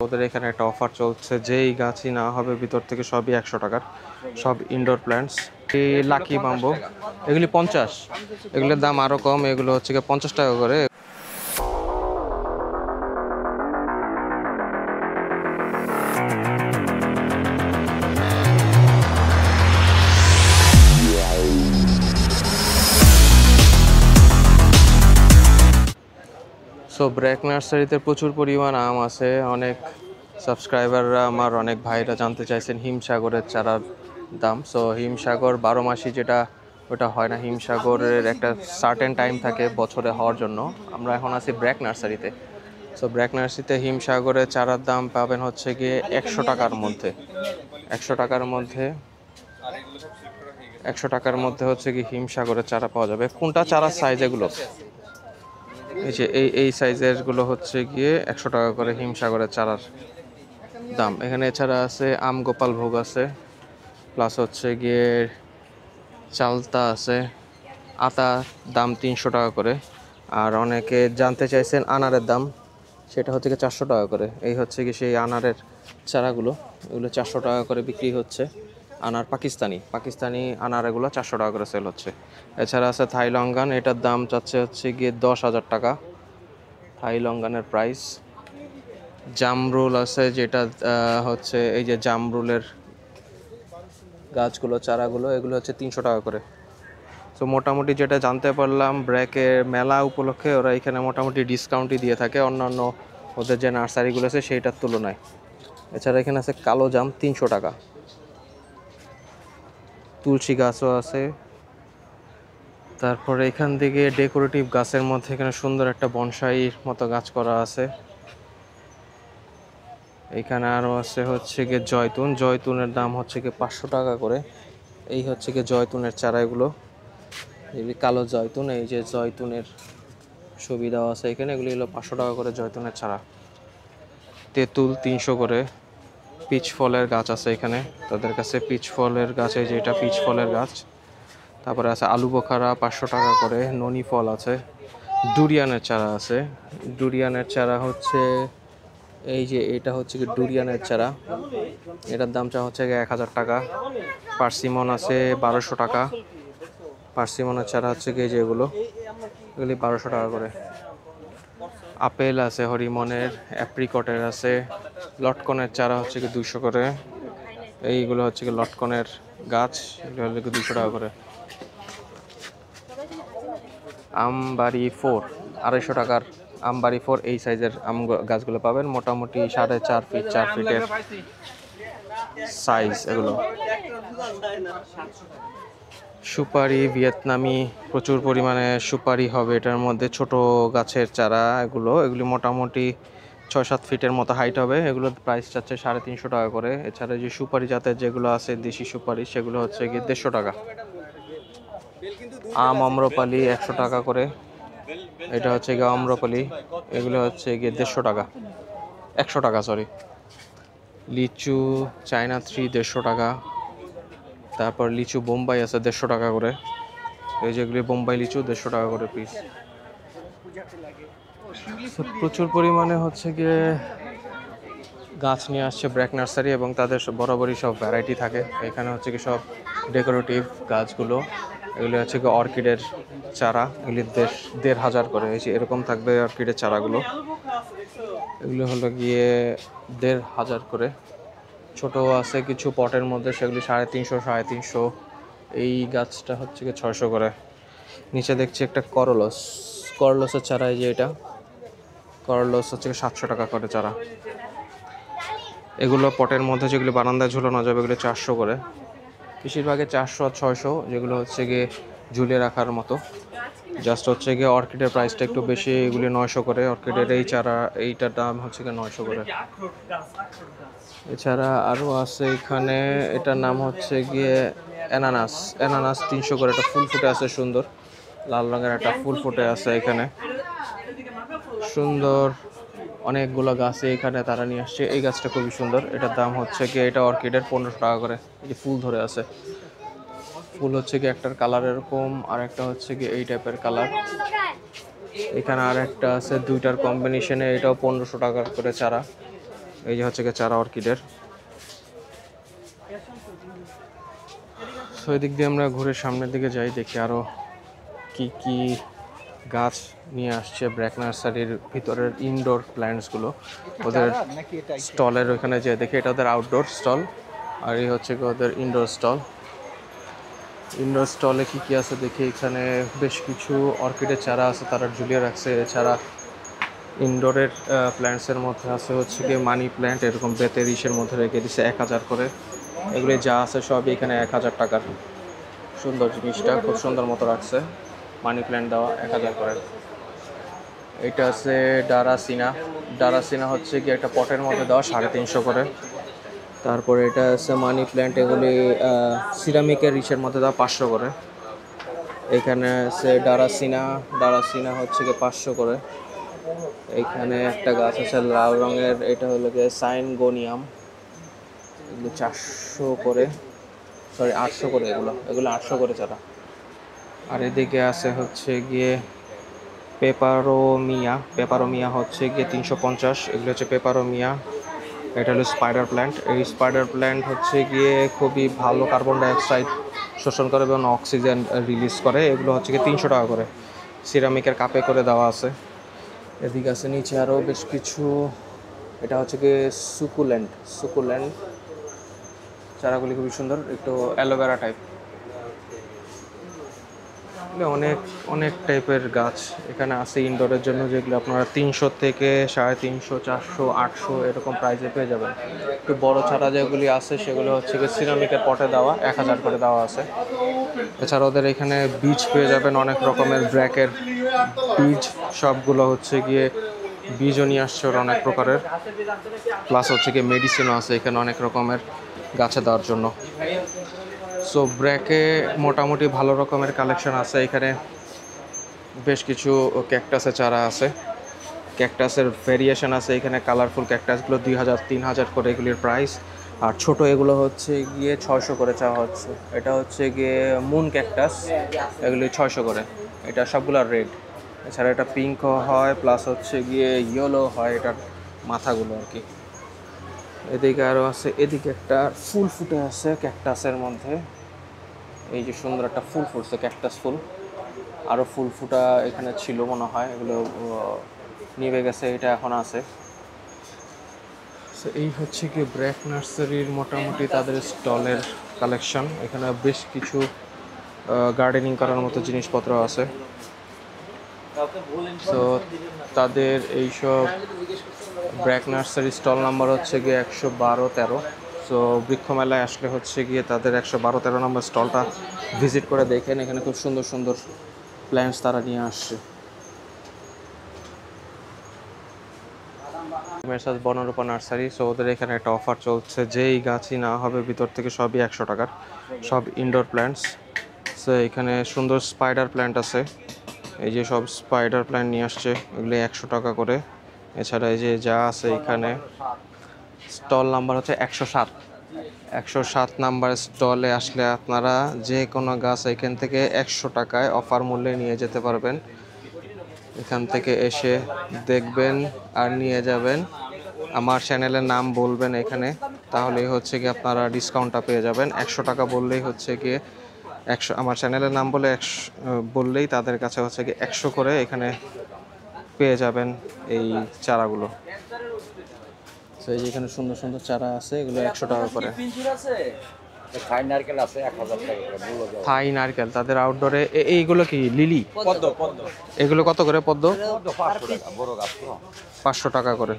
ওদের এখানে একটা অফার চলছে, যেই গাছই না হবে ভিতর থেকে সবই 100 টাকার, সব ইনডোর প্ল্যান্টস। এই লাকি বাম্বো এগুলি 50, এগুলোর দাম আরও কম, এগুলো হচ্ছে গিয়ে 50 টাকা করে। সো ব্র্যাক নার্সারিতে প্রচুর পরিমাণ আম আছে। অনেক সাবস্ক্রাইবাররা আমার, অনেক ভাইরা জানতে চাইছেন হিমসাগরের চারার দাম। সো হিমসাগর 12 মাসই যেটা, ওটা হয় না। হিমসাগরের একটা সার্টেন টাইম থাকে বছরে হওয়ার জন্য। আমরা এখন আছি ব্র্যাক নার্সারিতে। সো ব্র্যাক নার্সারিতে হিমসাগরের চারার দাম পাবেন হচ্ছে গিয়ে 100 টাকার মধ্যে। 100 টাকার মধ্যে 100 টাকার মধ্যে হচ্ছে কি হিমসাগরের চারা পাওয়া যাবে। কোনটা চারার সাইজ এগুলো? এই যে এই সাইজের গুলো হচ্ছে গিয়ে 100 টাকা করে হিমসাগরের চারার দাম। এখানে এছাড়া আছে আম গোপাল ভোগ আছে, প্লাস হচ্ছে গিয়ে চালতা আছে। আতা দাম 300 টাকা করে। আর অনেকে জানতে চাইছেন আনারের দাম, সেটা হচ্ছে গিয়ে 400 টাকা করে। এই হচ্ছে কি সেই আনারের চারাগুলো, এগুলো 400 টাকা করে বিক্রি হচ্ছে। আনার পাকিস্তানি আনার এগুলো 400 টাকা করে সেল হচ্ছে। এছাড়া আছে থাই লঙ্গান, এটার দাম চাচ্ছে হচ্ছে গিয়ে 10,000 টাকা থাই লঙ্গানের প্রাইস। জামরুল আছে, যেটা হচ্ছে এই যে জামরুলের গাছগুলো, চারাগুলো, এগুলো হচ্ছে 300 টাকা করে। তো মোটামুটি যেটা জানতে পারলাম, ব্র্যাকের মেলা উপলক্ষে ওরা এখানে মোটামুটি ডিসকাউন্টই দিয়ে থাকে অন্যান্য ওদের যে নার্সারিগুলো আছে সেইটার তুলনায়। এছাড়া এখানে আছে কালো জাম 300 টাকা। তুলসী গাছও আছে। তারপরে এখান থেকে ডেকোরেটিভ গাছের মধ্যে এখানে সুন্দর একটা বনসাইর মতো গাছ করা আছে। এখানে আরও আছে হচ্ছে গিয়ে জয়তুনের দাম হচ্ছে গিয়ে 500 টাকা করে। এই হচ্ছে গিয়ে জয়তুনের চারা, এগুলো এই কালো জয়তুন, এই যে জয়তুনের ছবি দেওয়া আছে এখানে, এগুলি হলো 500 টাকা করে জয়তুনের চারা। তেঁতুল 300 করে। পিচ ফলের গাছ আছে এখানে, তাদের কাছে পিচ ফলের গাছ, এই যে এটা পিচ ফলের গাছ। তারপরে আছে আলু বোখারা 500 টাকা করে। ননি ফল আছে। ডুরিয়ানের চারা আছে। ডুরিয়ানের চারা হচ্ছে এই যে এটা হচ্ছে কি ডুরিয়ানের চারা, এটার দামটা হচ্ছে 1000 টাকা। পার্সিমন আছে 1200 টাকা। পার্সিমনের চারা হচ্ছে কি যে এগুলি 1200 টাকা করে। আপেল আছে হরিমনের, অ্যাপ্রিকটের আছে। লটকনের চারা হচ্ছে কি 200 করে। এইগুলো হচ্ছে কি লটকনের গাছ, এগুলো হচ্ছে কি 200 টাকা করে। আমবাড়ি 4 250 টাকার। আমবাড়ি 4 এই সাইজের আম গাছগুলো পাবেন, মোটামুটি 4.5 ফিট 4 ফিটের সাইজ এগুলো। সুপারি ভিয়েতনামি, প্রচুর পরিমাণে সুপারি হবে এটার মধ্যে। ছোট গাছের চারা এগুলি মোটামুটি 6-7 ফিটের মতো হাইট হবে। এগুলোর প্রাইস চাচ্ছে 350 টাকা করে। এছাড়া যে সুপারি জাতের যেগুলো আছে দেশি সুপারি, সেগুলো হচ্ছে গিয়ে 150 টাকা। আম আম্রপালি 100 টাকা করে। এটা হচ্ছে গিয়ে আম্রপালি, এগুলো হচ্ছে গিয়ে 150 টাকা, 100 টাকা সরি। লিচু চায়না 3 150 টাকা। তারপর লিচু বোম্বাই আছে 150 টাকা করে। এই যেগুলি বোম্বাই লিচু 150 টাকা করে পিস। প্রচুর পরিমাণে হচ্ছে গিয়ে গাছ নিয়ে আসছে ব্র্যাক নার্সারি, এবং তাদের বরাবরই সব ভ্যারাইটি থাকে। এখানে হচ্ছে কি সব ডেকোরেটিভ গাছগুলো, এগুলি হচ্ছে কি অর্কিডের চারা, এগুলি 1500 করে। এই যে এরকম থাকবে অর্কিডের চারাগুলো, এগুলো হলো গিয়ে 1500 করে। ছোট আছে কিছু পটের মধ্যে, সেগুলি 350 350। এই গাছটা হচ্ছে কি 600 করে। নিচে দেখছি একটা করলসের চারা, এই যে এটা করলস হচ্ছে 700 টাকা করে চারা। এগুলো পটের মধ্যে যেগুলো বারান্দায় ঝুলানো যাবে, এগুলো 400 করে। বেশিরভাগে 400 আর 600, যেগুলো হচ্ছে গিয়ে ঝুলিয়ে রাখার মতো। জাস্ট হচ্ছে গিয়ে অর্কিডের প্রাইসটা একটু বেশি, এগুলি 900 করে। অর্কিডের এই চারা, এইটার দাম হচ্ছে গিয়ে 900 করে। এছাড়া আরও আছে এখানে, এটার নাম হচ্ছে গিয়ে অ্যানানাস 300 করে। একটা ফুল ফুটে আছে সুন্দর, লাল রঙের একটা ফুল ফুটে আছে এখানে সুন্দর। অনেকগুলো গাছে এখানে তারা নিয়ে আসছে। এই গাছটা খুবই সুন্দর, এটার দাম হচ্ছে কি, এটা অর্কিডের 1500 টাকা করে। এই যে ফুল ধরে আছে, ফুল হচ্ছে কি একটার কালার এরকম, আর একটা হচ্ছে কি এই টাইপের কালার। এখানে আর একটা আছে দুইটার কম্বিনেশনে, এটাও 1500 টাকা করে চারা। এই যে হচ্ছে গিয়ে চারা অর্কিডের। তো এদিক দিয়ে আমরা ঘুরে সামনের দিকে যাই, দেখি আরও কি কি গাছ নিয়ে আসছে ব্র্যাক নার্সারির ভিতরের ইনডোর প্ল্যান্টসগুলো। ওদের স্টলের ওইখানে যে দেখি, এটা ওদের আউটডোর স্টল, আর এই হচ্ছে গিয়ে ওদের ইনডোর স্টল। ইনডোর স্টলে কি কি আছে দেখি, এখানে বেশ কিছু অর্কিডের চারা আছে, তারা ঝুলিয়ে রাখছে। এছাড়া ইনডোরের প্ল্যান্টসের মধ্যে আছে হচ্ছে গিয়ে মানি প্ল্যান্ট, এরকম বেতের ইসের মধ্যে রেখে দিচ্ছে 1000 করে। এগুলি যা আছে সবই এখানে 1000 টাকার। সুন্দর জিনিসটা, খুব সুন্দর মতো রাখছে, মানি প্ল্যান্ট দেওয়া 1000 করে। এটা আছে ডারাসিনা। ডারাসিনা হচ্ছে কি একটা পটের মধ্যে দেওয়া 350 করে। তারপরে এটা আছে মানি প্ল্যান্ট, এগুলি সিরামিকের রিচের মধ্যে দেওয়া 500 করে। এখানে আছে ডারাসিনা। ডারাসিনা হচ্ছে কি 500 করে। এখানে একটা গাছ আছে লাল রঙের, এটা হলো গিয়ে সাইনগোনিয়াম, এগুলো 400 করে, সরি 800 করে। এগুলো 800 করে চারা। আর এদিকে আছে হচ্ছে গিয়ে পেপারোমিয়া। পেপারোমিয়া হচ্ছে গিয়ে 350। এগুলো হচ্ছে পেপারোমিয়া। এটা হলো স্পাইডার প্ল্যান্ট। এই স্পাইডার প্ল্যান্ট হচ্ছে গিয়ে খুবই ভালো কার্বন ডাইঅক্সাইড শোষণ করে এবং অক্সিজেন রিলিজ করে। এগুলো হচ্ছে গিয়ে 300 টাকা করে, সিরামিকের কাপে করে দেওয়া আছে। এদিকে আছে নিচে আরও বেশ কিছু। এটা হচ্ছে গিয়ে সুকুল্যান্ড। সুকুল্যান্ড চারাগুলি খুবই সুন্দর, একটু অ্যালোভেরা টাইপ। অনেক অনেক টাইপের গাছ এখানে আছে ইনডোরের জন্য, যেগুলো আপনারা 300 থেকে 350, 400, 800 এরকম প্রাইসে পেয়ে যাবেন। একটু বড় চারা যেগুলি আছে সেগুলো হচ্ছে গিয়ে সিরামিকের পটে দেওয়া, 1000 করে দেওয়া আছে। এছাড়া ওদের এখানে বীজ পেয়ে যাবেন অনেক রকমের, ব্র্যাকের বীজ, সবগুলো হচ্ছে গিয়ে বীজও নিয়ে আসছে ওরা অনেক প্রকারের। প্লাস হচ্ছে গিয়ে মেডিসিনও আছে এখানে অনেক রকমের গাছে দেওয়ার জন্য। সো ব্র্যাকে মোটামুটি ভালো রকমের কালেকশন আছে এখানে। বেশ কিছু ক্যাকটাসের চারা আছে, ক্যাকটাসের ভেরিয়েশন আছে এখানে। কালারফুল ক্যাকটাসগুলো 2000, 3000 করে এগুলির প্রাইস। আর ছোট এগুলো হচ্ছে গিয়ে 600 করে চাওয়া হচ্ছে। এটা হচ্ছে গিয়ে মুন ক্যাকটাস, এগুলি 600 করে। এটা সবগুলো রেড। এছাড়া এটা পিঙ্কও হয়, প্লাস হচ্ছে গিয়ে ইয়েলো হয় এটার মাথাগুলো আর কি। এদিকে আরও আছে, এদিকে একটা ফুল ফুটে আছে ক্যাকটাসের মধ্যে। এই যে সুন্দর একটা ফুল ফুটছে, ক্যাকটাস ফুল। আরও ফুল ফুটা এখানে ছিল মনে হয়, এগুলো নিভে গেছে, এটা এখন আছে। এই হচ্ছে কি ব্র্যাক নার্সারির মোটামুটি তাদের স্টলের কালেকশন। এখানে বেশ কিছু গার্ডেনিং করার মতো জিনিসপত্র আছে। তো তাদের এইসব ব্র্যাক নার্সারি স্টল নাম্বার হচ্ছে গিয়ে 112-13। সো বৃক্ষ মেলায় আসলে হচ্ছে গিয়ে তাদের 112-13 নম্বর স্টলটা ভিজিট করে দেখেন। এখানে খুব সুন্দর সুন্দর প্ল্যান্টস তারা নিয়ে আসছে। মেসাজ বনরূপা নার্সারি। সো ওদের এখানে একটা অফার চলছে, যেই গাছই না হবে ভিতর থেকে সবই 100 টাকার, সব ইনডোর প্ল্যান্টস। সো এখানে সুন্দর স্পাইডার প্ল্যান্ট আছে, এই যে সব স্পাইডার প্ল্যান্ট নিয়ে আসছে, এগুলি 100 টাকা করে। এছাড়া এই যে যা আছে এখানে, স্টল নাম্বার হচ্ছে 107। 107 নাম্বার স্টলে আসলে আপনারা যে কোনো গাছ এখান থেকে 100 টাকায় অফার মূল্যে নিয়ে যেতে পারবেন। এখান থেকে এসে দেখবেন আর নিয়ে যাবেন। আমার চ্যানেলের নাম বলবেন এখানে, তাহলেই হচ্ছে কি আপনারা ডিসকাউন্টটা পেয়ে যাবেন। 100 টাকা বললেই হচ্ছে গিয়ে 100, আমার চ্যানেলের নাম বলে 100 বললেই তাদের কাছে হচ্ছে কি 100 করে এখানে পেয়ে যাবেন এই চারাগুলো। তো এই যে এখানে সুন্দর সুন্দর চারা আছে, এগুলো 100 টাকা করে। থাই নারকেল আছে 1000 টাকা করে। থাই নারকেল তাদের আউটডোরে। এইগুলো কি লিলি? পদ্ম। পদ্ম এগুলো কত করে পদ্ম? 500 টাকা, বড় গাছ তো 500 টাকা করে।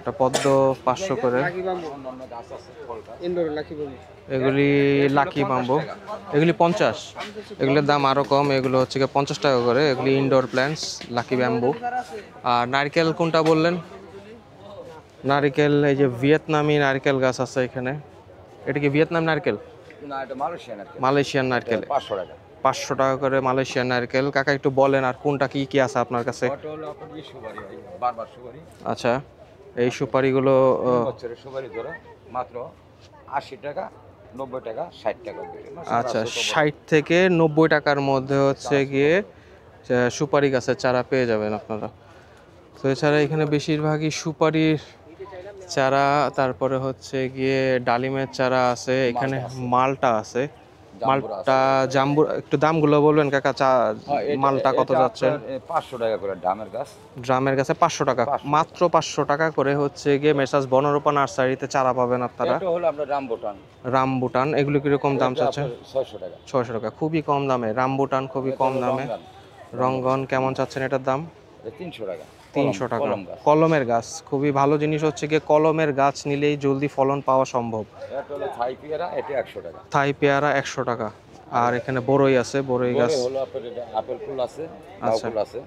এটা পদ্ম 500 করে। অন্যান্য গাছ আছে ফলটা। এগুলি লাকি বাম্বু, এগুলি 50। এগুলোর দাম আরও কম, এগুলো হচ্ছে গিয়ে 50 টাকা করে। এগুলি ইনডোর প্ল্যান্টস, লাকি ব্যাম্বু। আর নারকেল কোনটা বললেন? নারকেল এই যে ভিয়েতনামি নারকেল গাছ আছে এখানে। এটা কি ভিয়েতনাম নারকেল? না, এটা মালয়েশিয়ান নারকেল। মালয়েশিয়ান নারকেল 500 টাকা। 500 টাকা করে মালয়েশিয়ান নারকেল। কাকা একটু বলেন আর কোনটা কি কি আছে আপনার কাছে? ওটা হলো আপনার সুপারি, বারবার সুপারি। আচ্ছা, এই সুপারিগুলো বছরের সুপারি ধরো মাত্র 80 টাকা, 90 টাকা, 60 টাকা। আচ্ছা, 60 থেকে 90 টাকার মধ্যে হচ্ছে গিয়ে সুপারি গাছের চারা পেয়ে যাবেন আপনারা। তো এছাড়া এখানে বেশিরভাগই সুপারির চারা, তারপরে হচ্ছে গিয়ে ডালিমের চারা আছে, এখানে মালটা আছে। মালটা জাম্বু, একটু দামগুলো বলবেন কাকা? মালটা কত যাচ্ছে? 500 টাকা করে ড্রামের গাছ। ড্রামের কাছে 500 টাকা, মাত্র 500 টাকা করে হচ্ছে গিয়ে মেসাজ বনরূপা নার্সারিতে চারা পাবেন আপনারা। এটা হলো আমরা রামবুটান। রামবুটান এগুলো কিরকম দাম চাচ্ছে? 600 টাকা। 600 টাকা, খুবই কম দামে রামবুটান, খুবই কম দামে। রঙ্গন কেমন চাচ্ছেন এটার দাম? 300 টাকা। 300 টাকা। কলমের গাছ, খুবই ভালো জিনিস হচ্ছে গিয়ে কলমের গাছ নিলেই জলদি ফলন পাওয়া সম্ভব। এটা হলো থাই পেয়ারা, এটা 100 টাকা। থাই পেয়ারা 100 টাকা। আর এখানে বড়ই আছে, বড়ই গাছ হলো আপনার এটা আপেল ফুল আছে, লাউ আচ্ছা ফুল আছে।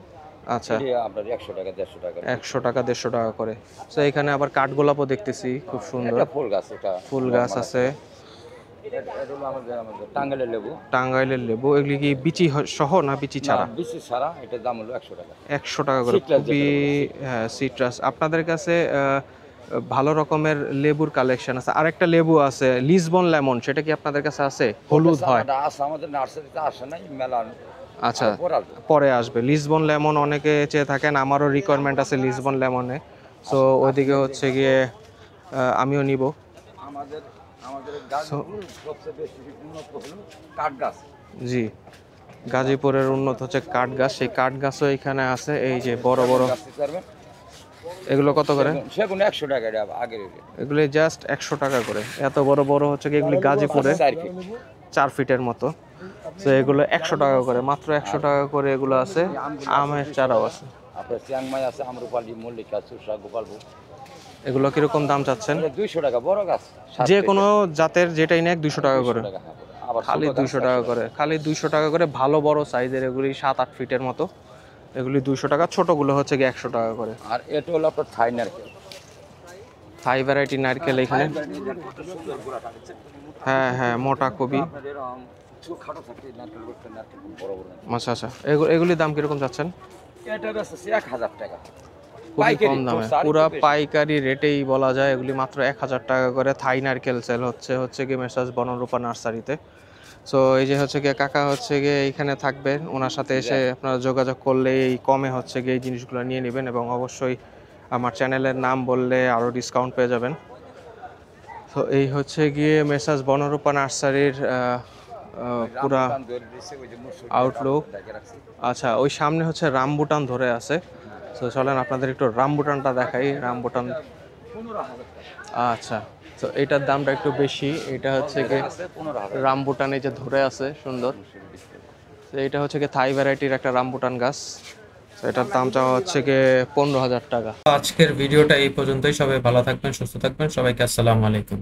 আচ্ছা, এটা আপনার 100 টাকা 150 টাকা। 100 টাকা 150 টাকা করে। তো এখানে আবার কাঠগোলাপও দেখতেছি, খুব সুন্দর এটা ফুল গাছ, এটা ফুল গাছ আছে। এটা হলো আমাদের টাঙ্গাইলের লেবু। টাঙ্গাইলের লেবু, এগুলি কি বিচি সহ না বিচি ছাড়া? বিচি ছাড়া, এটার দাম হলো 100 টাকা। 100 টাকা করে, খুবই হ্যাঁ সিট্রাস। আপনাদের কাছে ভালো রকমের লেবুর কালেকশন আছে। আরেকটা লেবু আছে লিসবন লেমন, সেটা কি আপনাদের কাছে আছে? হলুদ হয়। আছে আমাদের নার্সারিতে, আসে নাই মেলা। আচ্ছা, পরে আসবে। লিসবন লেমন অনেকে চেয়ে থাকেন, আমারও রিকোয়ারমেন্ট আছে লিসবন লেমনে। সো ওইদিকে হচ্ছে গিয়ে আমিও নিব। আমাদের আমাদের গাছগুলো সবচেয়ে বেশি উন্নত হলো কাঠ গাছ। জি, গাজীপুরের উন্নত হচ্ছে কাঠ গাছ, সেই কাঠ গাছও এখানে আছে। এই যে বড় বড়, এগুলো কত করে? সেগুলো 100 টাকা আগের। এগুলি জাস্ট 100 টাকা করে। এত বড় বড় হচ্ছে কি এগুলি গাজীপুরে 4 ফিটের মতো। তো এগুলো 100 টাকা করে, মাত্র 100 টাকা করে এগুলো আছে। আমের চারাও আছে, আপনার চিয়াংমাই আছে, আম্রপালি, মল্লিকা, চুষা, গোপালভোগ। এগুলো কিরকম দাম চাচ্ছেন? 200 টাকা বড় গাছ, যে কোনো জাতের যেটাই নেক 200 টাকা করে। খালি 200 টাকা করে, খালি 200 টাকা করে। ভালো বড় সাইজের এগুলি 7-8 ফিটের মতো, এগুলি 200 টাকা। ছোটগুলো হচ্ছে কি 100 টাকা করে। আর এটা হলো আপনার থাই নারকেল। থাই ভ্যারাইটি নারকেল এখানে। হ্যাঁ হ্যাঁ, মোটা কবি। আচ্ছা আচ্ছা, এগুলির দাম কিরকম যাচ্ছেন? এটা আছে 1000 টাকা। খুবই কম দামে, পুরো পাইকারি রেটেই বলা যায়। এগুলি মাত্র 1000 টাকা করে থাই নারকেল সেল হচ্ছে কি মেসাজ বনরূপা নার্সারিতে। সো এই যে হচ্ছে গিয়ে কাকা হচ্ছে গিয়ে এইখানে থাকবেন, ওনার সাথে এসে আপনারা যোগাযোগ করলে এই কমে হচ্ছে গিয়ে এই জিনিসগুলো নিয়ে নেবেন, এবং অবশ্যই আমার চ্যানেলের নাম বললে আরও ডিসকাউন্ট পেয়ে যাবেন। তো এই হচ্ছে গিয়ে মেসাজ বনরূপা নার্সারির পুরা আউটলুক। আচ্ছা, ওই সামনে হচ্ছে রামবুটান ধরে আছে। তো চলেন আপনাদের একটু রামবুটানটা দেখাই। রামবুটান, আচ্ছা, তো এটার দামটা একটু বেশি। এটা হচ্ছে গিয়ে রামবুটান, এই যে ধরে আছে সুন্দর। তো এটা হচ্ছে গিয়ে থাই ভ্যারাইটির একটা রামবুটান গাছ। তো এটার দাম চাওয়া হচ্ছে গিয়ে 15,000 টাকা। আজকের ভিডিওটা এই পর্যন্তই। সবাই ভালো থাকবেন, সুস্থ থাকবেন। সবাইকে আসসালামু আলাইকুম।